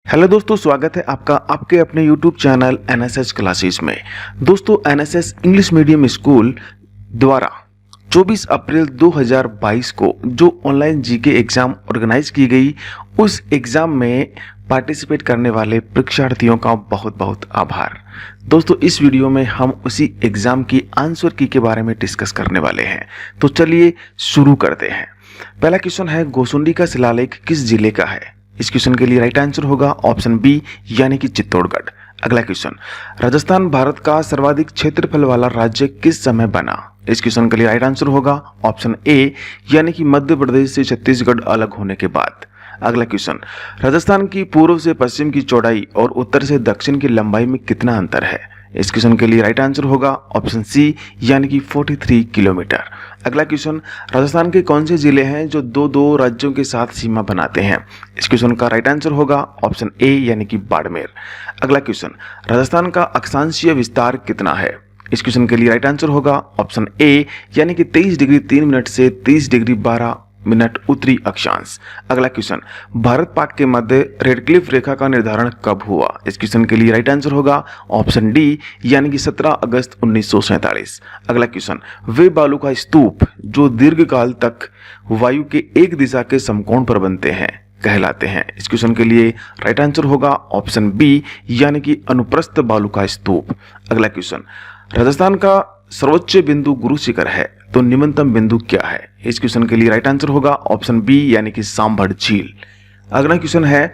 Hello दोस्तों, स्वागत है आपका आपके अपने यूट्यूब चैनल एनएसएस क्लासेस में। दोस्तों, एनएसएस इंग्लिश मीडियम स्कूल द्वारा 24 अप्रैल 2022 को जो ऑनलाइन जीके एग्जाम ऑर्गेनाइज की गई, उस एग्जाम में पार्टिसिपेट करने वाले परीक्षार्थियों का बहुत बहुत आभार। दोस्तों, इस वीडियो में हम उसी एग्जाम की आंसर की के बारे में डिस्कस करने वाले हैं। तो चलिए शुरू करते हैं। पहला क्वेश्चन है, गोसुंडी का शिलालेख किस जिले का है? इस क्वेश्चन के लिए राइट आंसर होगा ऑप्शन बी यानी कि चित्तौड़गढ़। अगला क्वेश्चन, राजस्थान भारत का सर्वाधिक क्षेत्रफल वाला राज्य किस समय बना? इस क्वेश्चन के लिए राइट आंसर होगा ऑप्शन ए यानी कि मध्य प्रदेश से छत्तीसगढ़ अलग होने के बाद। अगला क्वेश्चन, राजस्थान की पूर्व से पश्चिम की चौड़ाई और उत्तर से दक्षिण की लंबाई में कितना अंतर है? इस क्वेश्चन के लिए राइट आंसर होगा ऑप्शन सी यानी कि 43 किलोमीटर। अगला क्वेश्चन, राजस्थान के कौन से जिले हैं जो दो दो राज्यों के साथ सीमा बनाते हैं? इस क्वेश्चन का राइट आंसर होगा ऑप्शन ए यानी कि बाड़मेर। अगला क्वेश्चन, राजस्थान का अक्षांशीय विस्तार कितना है? इस क्वेश्चन के लिए राइट आंसर होगा ऑप्शन ए यानी कि 23 डिग्री 3 मिनट से 30 डिग्री 12 मिनट उत्तरी अक्षांश। अगला क्वेश्चन, भारत पाक के मध्य रेडक्लिफ रेखा का निर्धारण कब हुआ? इस क्वेश्चन के लिए राइट आंसर होगा ऑप्शन डी यानी कि 17 अगस्त 1947। अगला क्वेश्चन, वे बालू का स्तूप जो दीर्घकाल तक वायु के एक दिशा के समकोण पर बनते हैं कहलाते हैं? इस क्वेश्चन के लिए राइट आंसर होगा ऑप्शन बी यानी कि अनुप्रस्थ बालू का स्तूप। अगला क्वेश्चन, राजस्थान का सर्वोच्च बिंदु गुरु शिखर है तो निम्नतम बिंदु क्या है? इस क्वेश्चन के लिए राइट आंसर होगा ऑप्शन बी यानी कि सांभर झील। अगला क्वेश्चन है,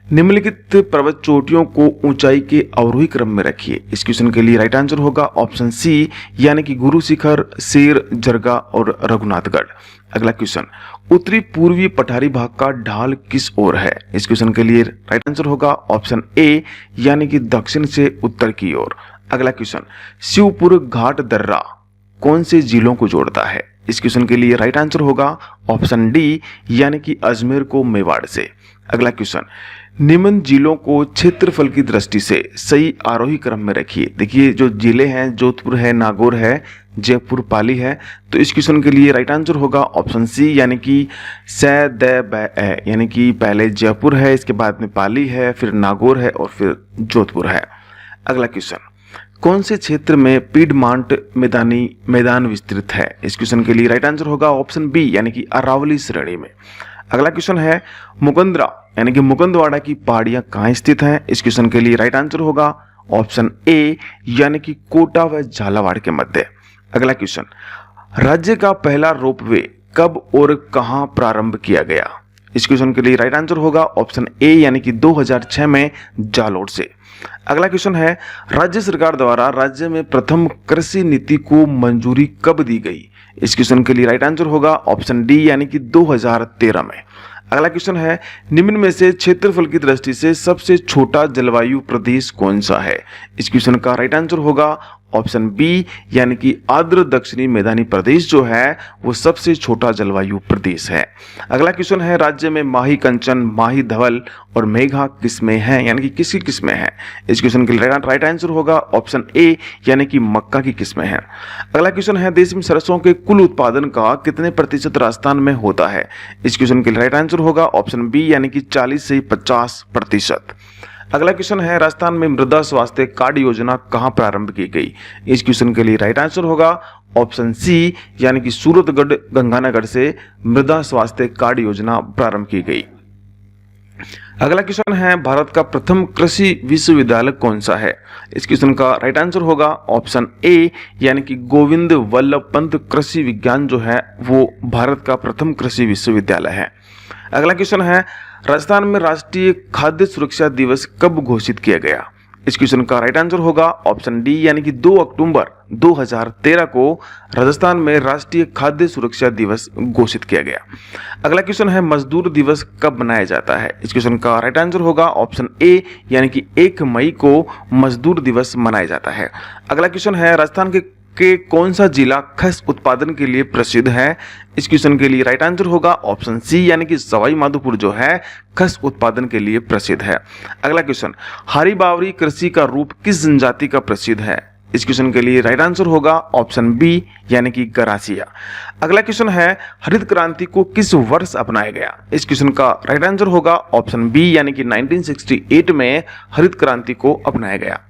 निम्नलिखित पर्वत चोटियों को ऊंचाई के अवरोही क्रम में रखिए। इस क्वेश्चन के लिए राइट आंसर होगा ऑप्शन सी यानी कि गुरु शिखर, शेर, जरगा और रघुनाथगढ़। अगला क्वेश्चन, उत्तरी पूर्वी पठारी भाग का ढाल किस ओर है? इस क्वेश्चन के लिए राइट आंसर होगा ऑप्शन ए यानी कि दक्षिण से उत्तर की ओर। अगला क्वेश्चन, शिवपुर घाट दर्रा कौन से जिलों को जोड़ता है? इस क्वेश्चन के लिए राइट आंसर होगा ऑप्शन डी यानी कि अजमेर को मेवाड़ से। अगला क्वेश्चन, निम्न जिलों को क्षेत्रफल की दृष्टि से सही आरोही क्रम में रखिए। देखिए, जो जिले हैं जोधपुर है, नागौर है, जयपुर, पाली है। तो इस क्वेश्चन के लिए राइट आंसर होगा ऑप्शन सी यानी कि स द ब ए, यानी कि पहले जयपुर है, इसके बाद में पाली है, फिर नागौर है और फिर जोधपुर है। अगला क्वेश्चन, कौन से क्षेत्र में पीडमांट मैदान विस्तृत है? इस क्वेश्चन के लिए राइट आंसर होगा ऑप्शन बी यानी कि अरावली श्रेणी में। अगला क्वेश्चन है, मुकंदरा यानी कि मुकंदवाड़ा की पहाड़ियां कहाँ स्थित हैं? इस क्वेश्चन के लिए राइट आंसर होगा ऑप्शन ए यानी कि कोटा व झालावाड़ के मध्य। अगला क्वेश्चन, राज्य का पहला रोपवे कब और कहां प्रारंभ किया गया? इस क्वेश्चन के लिए राइट आंसर होगा ऑप्शन ए यानी कि 2006 में जालोर से। अगला क्वेश्चन है, राज्य सरकार द्वारा राज्य में प्रथम कृषि नीति को मंजूरी कब दी गई? इस क्वेश्चन के लिए राइट आंसर होगा ऑप्शन डी यानी कि 2013 में। अगला क्वेश्चन है, निम्न में से क्षेत्रफल की दृष्टि से सबसे छोटा जलवायु प्रदेश कौन सा है? इस क्वेश्चन का राइट आंसर होगा ऑप्शन बी यानी कि आर्द्र दक्षिणी मैदानी प्रदेश जो है वो सबसे छोटा जलवायु प्रदेश है। अगला क्वेश्चन है, राज्य में माही कंचन, माही धवल और मेघा किस्में हैं, यानी कि किसकी किस्में हैं? इस क्वेश्चन के लिए राइट आंसर होगा ऑप्शन ए यानी कि मक्का की किस्में हैं। अगला क्वेश्चन है, देश में सरसों के कुल उत्पादन का कितने प्रतिशत राजस्थान में होता है? इस क्वेश्चन के लिए राइट आंसर होगा ऑप्शन बी यानी कि 40 से 50%। अगला क्वेश्चन है, राजस्थान में मृदा स्वास्थ्य कार्ड योजना कहां प्रारंभ की गई? इस क्वेश्चन के लिए राइट आंसर होगा ऑप्शन सी यानी कि सूरतगढ़ गंगानगर से मृदा स्वास्थ्य कार्ड योजना प्रारंभ की गई। अगला क्वेश्चन है, भारत का प्रथम कृषि विश्वविद्यालय कौन सा है? इस क्वेश्चन का राइट आंसर होगा ऑप्शन ए यानी कि गोविंद वल्लभ पंत कृषि विज्ञान जो है वो भारत का प्रथम कृषि विश्वविद्यालय है। अगला क्वेश्चन है, राजस्थान में राष्ट्रीय खाद्य सुरक्षा दिवस कब घोषित किया गया? इस क्वेश्चन का राइट आंसर होगा ऑप्शन डी यानी कि 2 अक्टूबर 2013 को राजस्थान में राष्ट्रीय खाद्य सुरक्षा दिवस घोषित किया गया। अगला क्वेश्चन है, मजदूर दिवस कब मनाया जाता है? इस क्वेश्चन का राइट आंसर होगा ऑप्शन ए यानी कि 1 मई को मजदूर दिवस मनाया जाता है। अगला क्वेश्चन है, राजस्थान के कौन सा जिला खस उत्पादन के लिए प्रसिद्ध है? इस क्वेश्चन के लिए राइट आंसर होगा ऑप्शन सी यानी कि सवाई माधोपुर जो है खस उत्पादन के लिए प्रसिद्ध है। अगला क्वेश्चन, हारी बावरी कृषि का रूप किस जनजाति का प्रसिद्ध है? इस क्वेश्चन के लिए राइट आंसर होगा ऑप्शन बी यानी कि गरासिया। अगला क्वेश्चन है हरित क्रांति को किस वर्ष अपनाया गया। इस क्वेश्चन का राइट आंसर होगा ऑप्शन बी यानी कि 1968 में हरित क्रांति को अपनाया गया।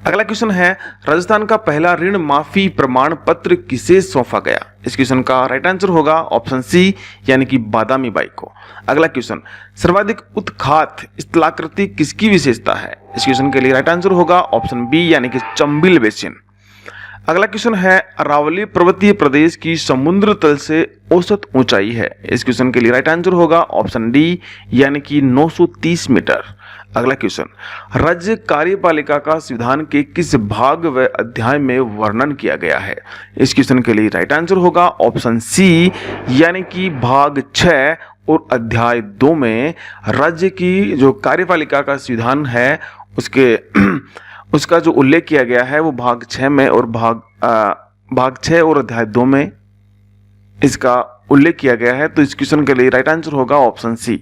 अगला क्वेश्चन है राजस्थान का पहला ऋण माफी प्रमाण पत्र किसे सौंपा गया। इस क्वेश्चन का राइट आंसर होगा ऑप्शन सी यानी कि बादामी बाई को। अगला क्वेश्चन सर्वाधिक उत्खात स्थलाकृति किसकी विशेषता है। इस क्वेश्चन के लिए राइट आंसर होगा ऑप्शन बी यानी कि चंबिल बेसिन। अगला क्वेश्चन है अरावली पर्वतीय प्रदेश की समुद्र तल से औसत ऊंचाई है। इस क्वेश्चन के लिए राइट आंसर होगा ऑप्शन डी यानी कि 930 मीटर। अगला क्वेश्चन राज्य कार्यपालिका का संविधान के किस भाग व अध्याय में वर्णन किया गया है। इस क्वेश्चन के लिए राइट आंसर होगा ऑप्शन सी यानी कि भाग 6 और अध्याय 2 में राज्य की जो कार्यपालिका का संविधान है उसका जो उल्लेख किया गया है वो भाग 6 में और भाग 6 और अध्याय 2 में इसका उल्लेख किया गया है। तो इस क्वेश्चन के लिए राइट आंसर होगा ऑप्शन सी।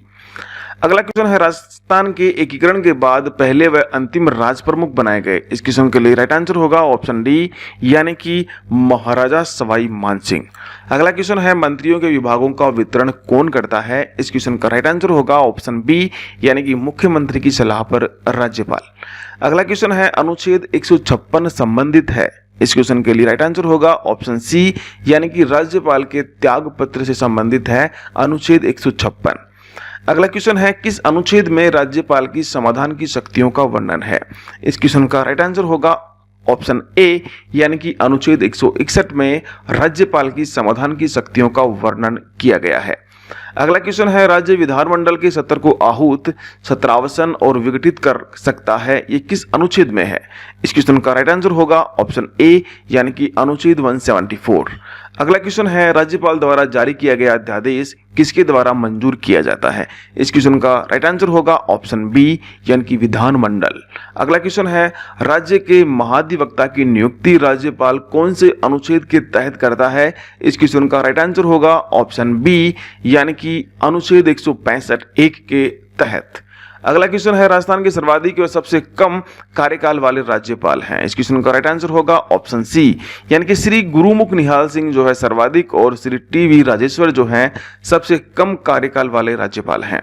अगला क्वेश्चन है राजस्थान के एकीकरण के बाद पहले व अंतिम राज प्रमुख बनाए गए। इस क्वेश्चन के लिए राइट आंसर होगा ऑप्शन डी यानी कि महाराजा सवाई मानसिंह। अगला क्वेश्चन है मंत्रियों के विभागों का वितरण कौन करता है। इस क्वेश्चन का राइट आंसर होगा ऑप्शन बी यानी कि मुख्यमंत्री की सलाह पर राज्यपाल। अगला क्वेश्चन है अनुच्छेद 156 संबंधित है। इस क्वेश्चन के लिए राइट आंसर होगा ऑप्शन सी यानी कि राज्यपाल के त्याग पत्र से संबंधित है अनुच्छेद 156। अगला क्वेश्चन है किस अनुच्छेद में राज्यपाल की समाधान की शक्तियों का वर्णन है। इस क्वेश्चन का राइट आंसर होगा ऑप्शन ए यानी कि अनुच्छेद 161 में राज्यपाल की समाधान की शक्तियों का वर्णन किया गया है। अगला क्वेश्चन है राज्य विधानमंडल के सत्र को आहूत सत्रावसन और विघटित कर सकता है ये किस अनुच्छेद में है। इस क्वेश्चन का राइट आंसर होगा ऑप्शन ए यानी कि अनुच्छेद 174। अगला क्वेश्चन है राज्यपाल द्वारा जारी किया गया अध्यादेश किसके द्वारा मंजूर किया जाता है। इस क्वेश्चन का राइट आंसर होगा ऑप्शन बी यानी कि विधानमंडल। अगला क्वेश्चन है राज्य के महाधिवक्ता की नियुक्ति राज्यपाल कौन से अनुच्छेद के तहत करता है। इस क्वेश्चन का राइट आंसर होगा ऑप्शन बी यानी कि अनुच्छेद 165(1) के तहत। अगला क्वेश्चन है राजस्थान के सर्वाधिक व सबसे कम कार्यकाल वाले राज्यपाल हैं। इस क्वेश्चन का राइट आंसर होगा ऑप्शन सी यानी कि श्री गुरुमुख निहाल सिंह जो है सर्वाधिक और श्री टी.वी. राजेश्वर जो हैं सबसे कम कार्यकाल वाले राज्यपाल हैं।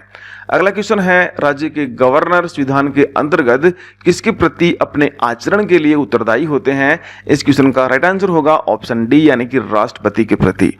अगला क्वेश्चन है राज्य के गवर्नर संविधान के अंतर्गत किसके प्रति अपने आचरण के लिए उत्तरदायी होते हैं। इस क्वेश्चन का राइट आंसर होगा ऑप्शन डी यानी कि राष्ट्रपति के प्रति।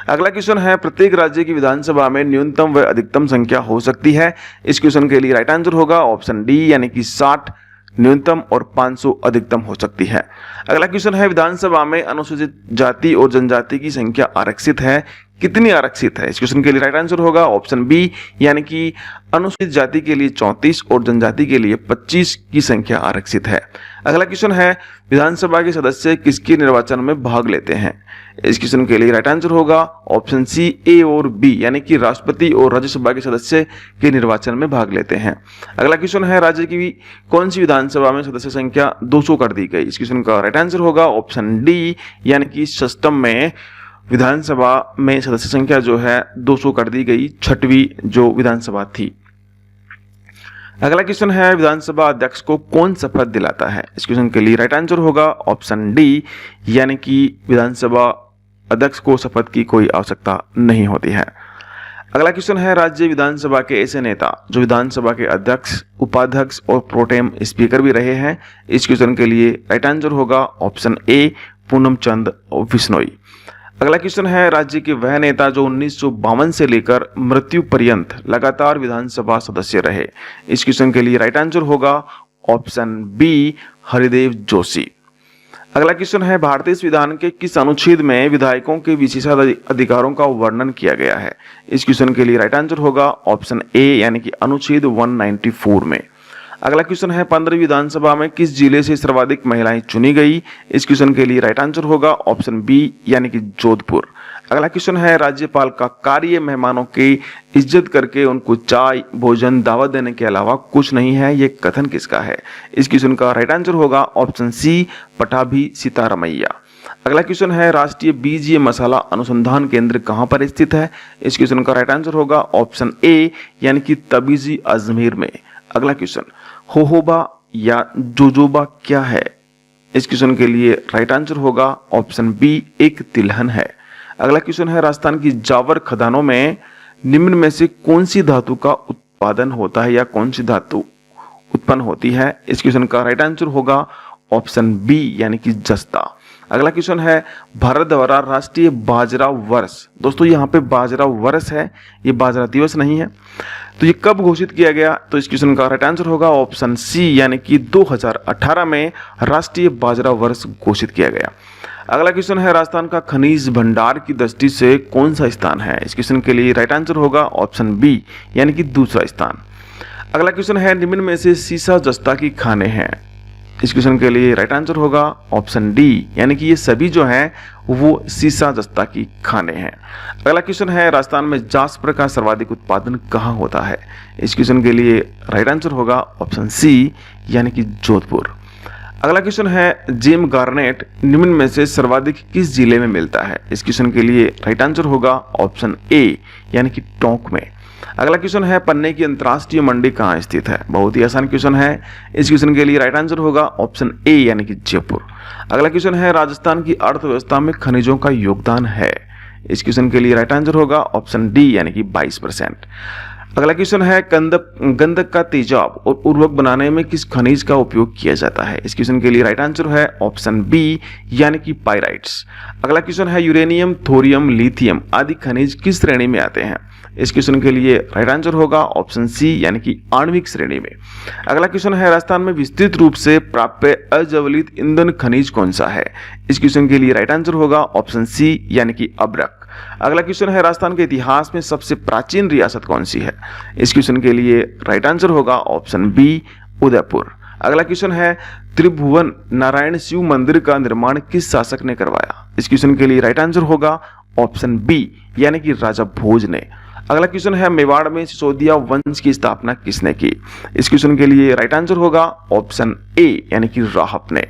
अगला क्वेश्चन है प्रत्येक राज्य की विधानसभा में न्यूनतम व अधिकतम संख्या हो सकती है। इस क्वेश्चन के लिए राइट आंसर होगा ऑप्शन डी यानी कि 60 न्यूनतम और 500 अधिकतम हो सकती है। अगला क्वेश्चन है विधानसभा में अनुसूचित जाति और जनजाति की संख्या आरक्षित है, कितनी आरक्षित है। इस क्वेश्चन के लिए राइट आंसर होगा ऑप्शन बी यानी कि अनुसूचित जाति के लिए 34 और जनजाति के लिए 25 की संख्या आरक्षित है। अगला क्वेश्चन है विधानसभा के सदस्य किसके निर्वाचन में भाग लेते हैं। इस क्वेश्चन के लिए राइट आंसर होगा ऑप्शन सी ए और बी यानी कि राष्ट्रपति और राज्यसभा के सदस्य के निर्वाचन में भाग लेते हैं। अगला क्वेश्चन है राज्य की कौन सी विधानसभा में सदस्य संख्या 200 कर दी गई। इस क्वेश्चन का राइट आंसर होगा ऑप्शन डी यानी कि सष्टम में विधानसभा में सदस्य संख्या जो है 200 कर दी गई, 6वीं जो विधानसभा थी। अगला क्वेश्चन है विधानसभा अध्यक्ष को कौन शपथ दिलाता है। इस क्वेश्चन के लिए राइट आंसर होगा ऑप्शन डी यानी कि विधानसभा अध्यक्ष को शपथ की कोई आवश्यकता नहीं होती है। अगला क्वेश्चन है राज्य विधानसभा के ऐसे नेता जो विधानसभा के अध्यक्ष, उपाध्यक्ष और प्रोटेम स्पीकर भी रहे हैं। इस क्वेश्चन के लिए राइट आंसर होगा ऑप्शन ए पूनम चंद बिश्नोई। अगला क्वेश्चन है राज्य के वह नेता जो 1952 से लेकर मृत्यु पर्यंत लगातार विधानसभा सदस्य रहे। इस क्वेश्चन के लिए राइट आंसर होगा ऑप्शन बी हरिदेव जोशी। अगला क्वेश्चन है भारतीय संविधान के किस अनुच्छेद में विधायकों के विशेषाधिकारों का वर्णन किया गया है। इस क्वेश्चन के लिए राइट आंसर होगा ऑप्शन ए यानी कि अनुच्छेद 194 में। अगला क्वेश्चन है 15वीं विधानसभा में किस जिले से सर्वाधिक महिलाएं चुनी गई। इस क्वेश्चन के लिए राइट आंसर होगा ऑप्शन बी यानी कि जोधपुर। अगला क्वेश्चन है राज्यपाल का कार्य मेहमानों की इज्जत करके उनको चाय, भोजन, दावत देने के अलावा कुछ नहीं है, ये कथन किसका है। इस क्वेश्चन का राइट आंसर होगा ऑप्शन सी पटाभी सीतारमैया। अगला क्वेश्चन है राष्ट्रीय बीजीय मसाला अनुसंधान केंद्र कहां पर स्थित है। इस क्वेश्चन का राइट आंसर होगा ऑप्शन ए यानी कि तबीजी अजमेर में। अगला क्वेश्चन होहोबा या जोजोबा क्या है। इस क्वेश्चन के लिए राइट आंसर होगा ऑप्शन बी एक तिलहन है। अगला क्वेश्चन है राजस्थान की जावर खदानों में निम्न में से कौन सी धातु का उत्पादन होता है या कौन सी धातु उत्पन्न होती है। इस क्वेश्चन का राइट आंसर होगा ऑप्शन बी यानी कि जस्ता। अगला क्वेश्चन है भारत द्वारा राष्ट्रीय बाजरा वर्ष, दोस्तों यहाँ पे बाजरा वर्ष है, ये बाजरा दिवस नहीं है, तो ये कब घोषित किया गया। तो इस क्वेश्चन का राइट आंसर होगा ऑप्शन सी यानी कि 2018 में राष्ट्रीय बाजरा वर्ष घोषित किया गया। अगला क्वेश्चन है राजस्थान का खनिज भंडार की दृष्टि से कौन सा स्थान है। इस क्वेश्चन के लिए राइट आंसर होगा ऑप्शन बी यानी कि दूसरा स्थान। अगला क्वेश्चन है निम्न में से सीसा जस्ता की खाने हैं। इस क्वेश्चन के लिए राइट आंसर होगा ऑप्शन डी यानी कि ये सभी जो हैं वो सीसा जस्ता की खाने हैं। अगला क्वेश्चन है राजस्थान में जास्पर का सर्वाधिक उत्पादन कहाँ होता है। इस क्वेश्चन के लिए राइट आंसर होगा ऑप्शन सी यानी कि जोधपुर। अगला क्वेश्चन है जेम गार्नेट निम्न में से सर्वाधिक किस जिले में मिलता है। इस क्वेश्चन के लिए राइट आंसर होगा ऑप्शन ए यानी कि टोंक में। अगला क्वेश्चन है पन्ने की अंतर्राष्ट्रीय मंडी कहाँ स्थित है। बहुत ही आसान क्वेश्चन है। इस क्वेश्चन के लिए राइट आंसर होगा ऑप्शन ए यानी कि जयपुर। अगला क्वेश्चन है राजस्थान की अर्थव्यवस्था में खनिजों का योगदान है। इस क्वेश्चन के लिए राइट आंसर होगा ऑप्शन डी यानी कि 22%। अगला क्वेश्चन है गंधक का तेजाब और उर्वरक बनाने में किस खनिज का उपयोग किया जाता है। इस क्वेश्चन के लिए राइट आंसर है ऑप्शन बी यानी कि पाइराइट्स। अगला क्वेश्चन है यूरेनियम, थोरियम, लिथियम आदि खनिज किस श्रेणी में आते हैं। इस क्वेश्चन के लिए राइट आंसर होगा ऑप्शन सी यानी कि आणविक श्रेणी में। अगला क्वेश्चन है राजस्थान में विस्तृत रूप से प्राप्य अज्वलित ईंधन खनिज कौन सा है। इस क्वेश्चन के लिए राइट आंसर होगा ऑप्शन सी यानी कि अब्रक। अगला क्वेश्चन है राजस्थान के इतिहास में सबसे प्राचीन रियासत कौन सी है। इस क्वेश्चन के लिए राइट आंसर होगा ऑप्शन बी उदयपुर। अगला क्वेश्चन है त्रिभुवन नारायण शिव मंदिर का निर्माण किस शासक ने करवाया। इस क्वेश्चन के लिए राइट आंसर होगा ऑप्शन बी यानी कि राजा भोज ने। अगला क्वेश्चन है मेवाड़ में सिसोदिया वंश की स्थापना किसने की। इस क्वेश्चन के लिए राइट आंसर होगा ऑप्शन ए यानी कि राहत ने।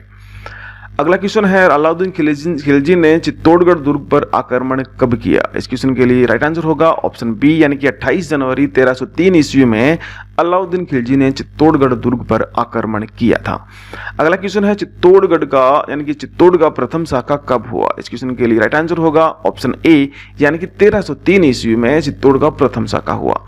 अगला क्वेश्चन है अलाउद्दीन खिलजी ने चित्तौड़गढ़ दुर्ग पर आक्रमण कब किया। इस क्वेश्चन के लिए राइट आंसर होगा ऑप्शन बी यानी कि 28 जनवरी 1303 ईस्वी में अलाउद्दीन खिलजी ने चित्तौड़गढ़ दुर्ग पर आक्रमण किया था। अगला क्वेश्चन है चित्तौड़गढ़ का यानी कि चित्तौड़ का प्रथम शाखा कब हुआ। इस क्वेश्चन के लिए राइट आंसर होगा ऑप्शन ए यानी कि 1303 ईस्वी में चित्तौड़ का प्रथम शाखा हुआ।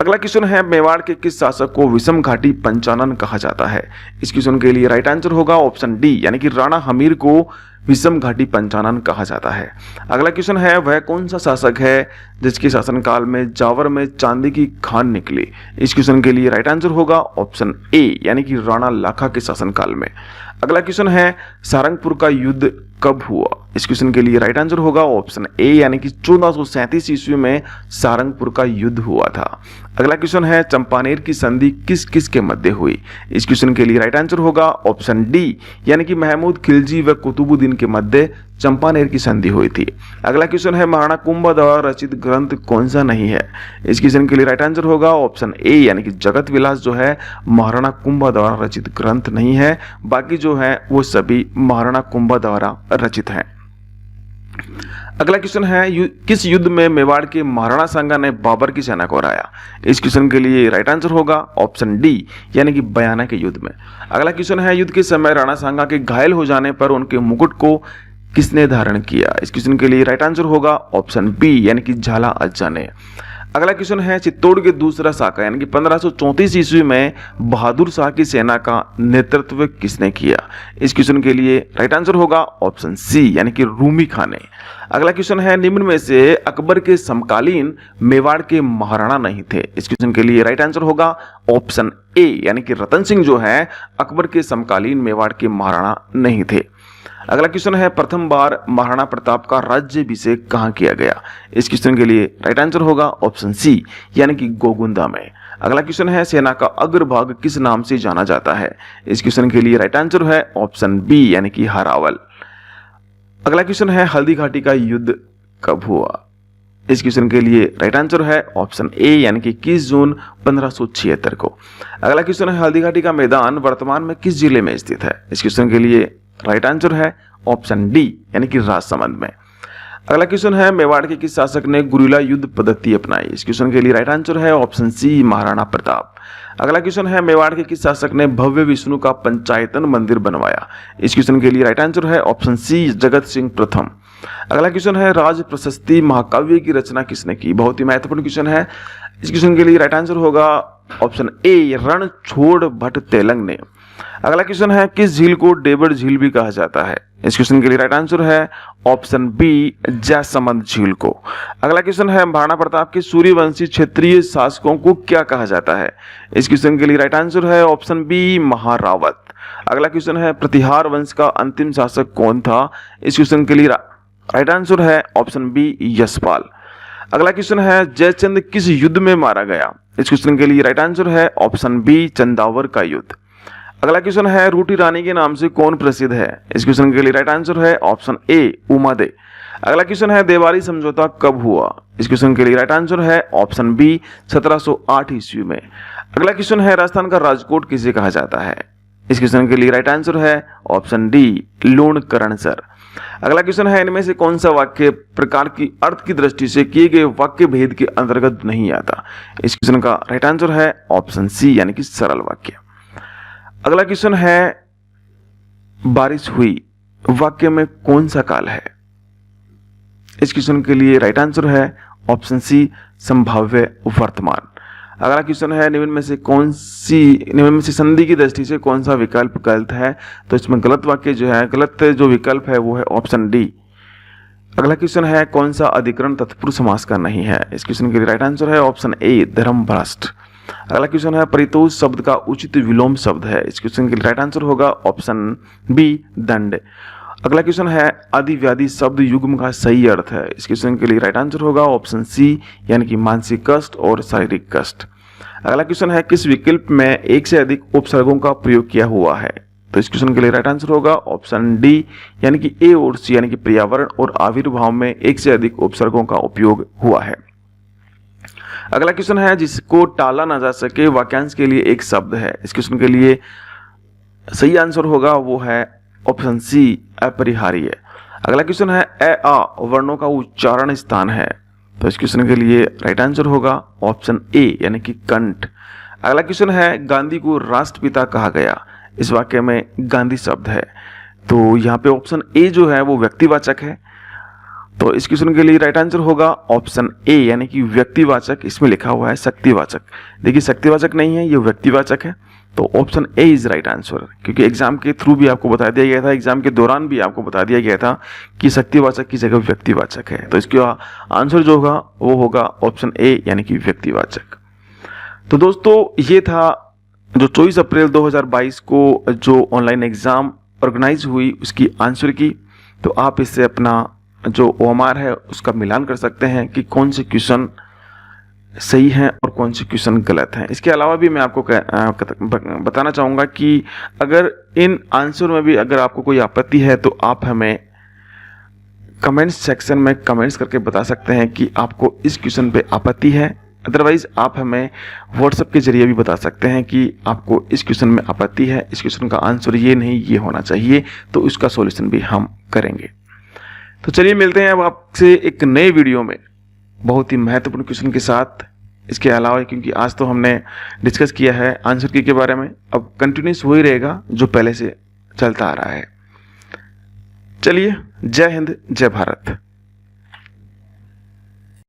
अगला क्वेश्चन है मेवाड़ के किस शासक को विषम घाटी पंचानन कहा जाता है। इस क्वेश्चन के लिए राइट आंसर होगा ऑप्शन डी यानी कि राणा हमीर को विषम घाटी पंचानन कहा जाता है। अगला क्वेश्चन है वह कौन सा शासक है जिसके शासनकाल में जावर में चांदी की खान निकली। इस क्वेश्चन के लिए राइट आंसर होगा ऑप्शन ए यानी कि राणा लाखा के शासनकाल में। अगला क्वेश्चन है सारंगपुर का युद्ध कब हुआ। इस क्वेश्चन के लिए राइट आंसर होगा ऑप्शन ए यानी कि 1437 ईस्वी में सारंगपुर का युद्ध हुआ था। अगला क्वेश्चन है चंपानेर की संधि किस किस के मध्य हुई। इस क्वेश्चन के लिए राइट आंसर होगा ऑप्शन डी यानी कि महमूद खिलजी व कुतुबुद्दीन के मध्य चंपानेर की संधि हुई थी। अगला क्वेश्चन है महाराणा कुंभा द्वारा रचित ग्रंथ कौन सा नहीं है। इस क्वेश्चन के लिए राइट आंसर होगा ऑप्शन ए यानी कि जगत विलास जो है महाराणा कुंभा द्वारा रचित ग्रंथ नहीं है, बाकी जो है वो सभी महाराणा कुंभा द्वारा रचित हैं। अगला क्वेश्चन है किस युद्ध में मेवाड़ के महाराणा सांगा ने बाबर की सेना को हराया। इस क्वेश्चन के लिए राइट आंसर होगा ऑप्शन डी यानी कि बयाना के युद्ध में। अगला क्वेश्चन है युद्ध के समय राणा सांगा के घायल हो जाने पर उनके मुकुट को किसने धारण किया। इस क्वेश्चन के लिए राइट आंसर होगा ऑप्शन बी यानी कि झाला अज्जा ने। अगला क्वेश्चन है चित्तौड़ के दूसरा शाखा यानी कि 1534 ईस्वी में बहादुर शाह की सेना का नेतृत्व किसने किया। इस क्वेश्चन के लिए राइट आंसर होगा ऑप्शन सी यानी कि रूमी खां ने। अगला क्वेश्चन है निम्न में से अकबर के समकालीन मेवाड़ के महाराणा नहीं थे। इस क्वेश्चन के लिए राइट आंसर होगा ऑप्शन ए यानी कि रतन सिंह जो है अकबर के समकालीन मेवाड़ के महाराणा नहीं थे। अगला क्वेश्चन है प्रथम बार महाराणा प्रताप का राज्याभिषेक कहाँ किया गया। इस क्वेश्चन के लिए राइट आंसर होगा ऑप्शन सी यानी कि गोगुंदा में। अगला क्वेश्चन है सेना का अग्रभाग किस नाम से जाना जाता है। इस क्वेश्चन के लिए राइट आंसर है ऑप्शन बी यानी कि हरावल। अगला क्वेश्चन है हल्दी घाटी का युद्ध कब हुआ। इस क्वेश्चन के लिए राइट आंसर है ऑप्शन ए यानी कि 21 जून 1576 को। अगला क्वेश्चन है हल्दी घाटी का मैदान वर्तमान में किस जिले में स्थित है। इस क्वेश्चन के लिए राइट आंसर है ऑप्शन डी यानी कि राजसमंद में। अगला क्वेश्चन है मेवाड़ के किस शासक ने गुरिल्ला युद्ध पद्धति अपनाई। इस क्वेश्चन के लिए राइट आंसर है ऑप्शन सी महाराणा प्रताप। अगला क्वेश्चन है मेवाड़ के किस शासक ने भव्य विष्णु का पंचायतन मंदिर बनवाया। इस क्वेश्चन के लिए राइट आंसर है ऑप्शन सी जगत सिंह प्रथम। अगला क्वेश्चन है राज प्रशस्ति महाकाव्य की रचना किसने की। बहुत ही महत्वपूर्ण क्वेश्चन है। इस क्वेश्चन के लिए राइट आंसर होगा ऑप्शन ए रणछोड़ भट्ट तेलंग ने। अगला क्वेश्चन है किस झील को डेबड़ झील भी कहा जाता है। इस क्वेश्चन के लिए राइट आंसर है ऑप्शन बी जयसमंद झील को। अगला क्वेश्चन है महाराणा प्रताप के सूर्यवंशी क्षेत्रीय शासकों को क्या कहा जाता है। इस क्वेश्चन के लिए राइट आंसर है ऑप्शन बी महारावत। अगला क्वेश्चन है प्रतिहार वंश का अंतिम शासक कौन था। इस क्वेश्चन के लिए राइट आंसर है ऑप्शन बी यशपाल। अगला क्वेश्चन है जयचंद किस युद्ध में मारा गया। इस क्वेश्चन के लिए राइट आंसर है ऑप्शन बी चंदावर का युद्ध। अगला क्वेश्चन है रूटी रानी के नाम से कौन प्रसिद्ध है। इस क्वेश्चन के लिए राइट आंसर है ऑप्शन ए उमादे। अगला क्वेश्चन है देवारी समझौता कब हुआ। इस क्वेश्चन के लिए राइट आंसर है ऑप्शन बी 1708 ईस्वी में। अगला क्वेश्चन है राजस्थान का राजकोट किसे कहा जाता है। इस क्वेश्चन के लिए राइट आंसर है ऑप्शन डी लूणकरणसर। अगला क्वेश्चन है इनमें से कौन सा वाक्य प्रकार की अर्थ की दृष्टि से किए गए वाक्य भेद के अंतर्गत नहीं आता। इस क्वेश्चन का राइट आंसर है ऑप्शन सी यानी कि सरल वाक्य। अगला क्वेश्चन है बारिश हुई वाक्य में कौन सा काल है। इस क्वेश्चन के लिए राइट आंसर है ऑप्शन सी संभाव्य वर्तमान। अगला क्वेश्चन है निम्न में से संधि की दृष्टि से कौन सा विकल्प गलत है। तो इसमें गलत वाक्य जो है गलत जो विकल्प है वो है ऑप्शन डी। अगला क्वेश्चन है कौन सा अधिकरण तत्पुरुष समास का नहीं है। इस क्वेश्चन के लिए राइट आंसर है ऑप्शन ए धर्मभ्रष्ट। अगला क्वेश्चन है परितोष शब्द का उचित विलोम शब्द है। इस क्वेश्चन के लिए राइट आंसर होगा ऑप्शन बी दंड। अगला क्वेश्चन है आदि व्याधि शब्द युग्म का सही अर्थ है। इस क्वेश्चन के लिए राइट आंसर होगा ऑप्शन सी यानी कि मानसिक कष्ट और शारीरिक कष्ट। अगला क्वेश्चन है किस विकल्प में एक से अधिक उपसर्गों का प्रयोग किया हुआ है। तो इस क्वेश्चन के लिए राइट आंसर होगा ऑप्शन डी यानी कि ए और सी यानी कि पर्यावरण और आविर्भाव में एक से अधिक उपसर्गों का उपयोग हुआ है। अगला क्वेश्चन है जिसको टाला ना जा सके वाक्यांश के लिए एक शब्द है। इस क्वेश्चन के लिए सही आंसर होगा वो है ऑप्शन सी अपरिहार्य। अगला क्वेश्चन है ए आ वर्णों का उच्चारण स्थान है। तो इस क्वेश्चन के लिए राइट आंसर होगा ऑप्शन ए यानी कि कंठ। अगला क्वेश्चन है गांधी को राष्ट्रपिता कहा गया। इस वाक्य में गांधी शब्द है। तो यहाँ पे ऑप्शन ए जो है वो व्यक्तिवाचक है। तो इस क्वेश्चन के लिए राइट आंसर होगा ऑप्शन ए यानी कि व्यक्तिवाचक। इसमें लिखा हुआ है शक्तिवाचक। देखिए शक्तिवाचक नहीं है, ये व्यक्तिवाचक है। तो option A is right answer, क्योंकि एग्जाम के थ्रू भी आपको बता दिया गया था, एग्जाम के दौरान भी आपको बता दिया गया था कि शक्तिवाचक की जगह व्यक्तिवाचक है। तो इसका आंसर जो होगा वो होगा ऑप्शन ए यानी कि व्यक्तिवाचक। तो दोस्तों ये था जो 24 अप्रैल 2022 को जो ऑनलाइन एग्जाम ऑर्गेनाइज हुई उसकी आंसर की। तो आप इससे अपना जो ओएमआर है उसका मिलान कर सकते हैं कि कौन से क्वेश्चन सही हैं और कौन से क्वेश्चन गलत हैं। इसके अलावा भी मैं आपको बताना चाहूँगा कि अगर इन आंसर में भी अगर आपको कोई आपत्ति है तो आप हमें कमेंट्स सेक्शन में कमेंट्स करके बता सकते हैं कि आपको इस क्वेश्चन पे आपत्ति है। अदरवाइज आप हमें व्हाट्सएप के जरिए भी बता सकते हैं कि आपको इस क्वेश्चन में आपत्ति है, इस क्वेश्चन का आंसर ये नहीं ये होना चाहिए, तो उसका सॉल्यूशन भी हम करेंगे। तो चलिए मिलते हैं अब आपसे एक नए वीडियो में बहुत ही महत्वपूर्ण क्वेश्चन के साथ। इसके अलावा क्योंकि आज तो हमने डिस्कस किया है आंसर की के बारे में, अब कंटिन्यूस हो ही रहेगा जो पहले से चलता आ रहा है। चलिए, जय हिंद, जय भारत।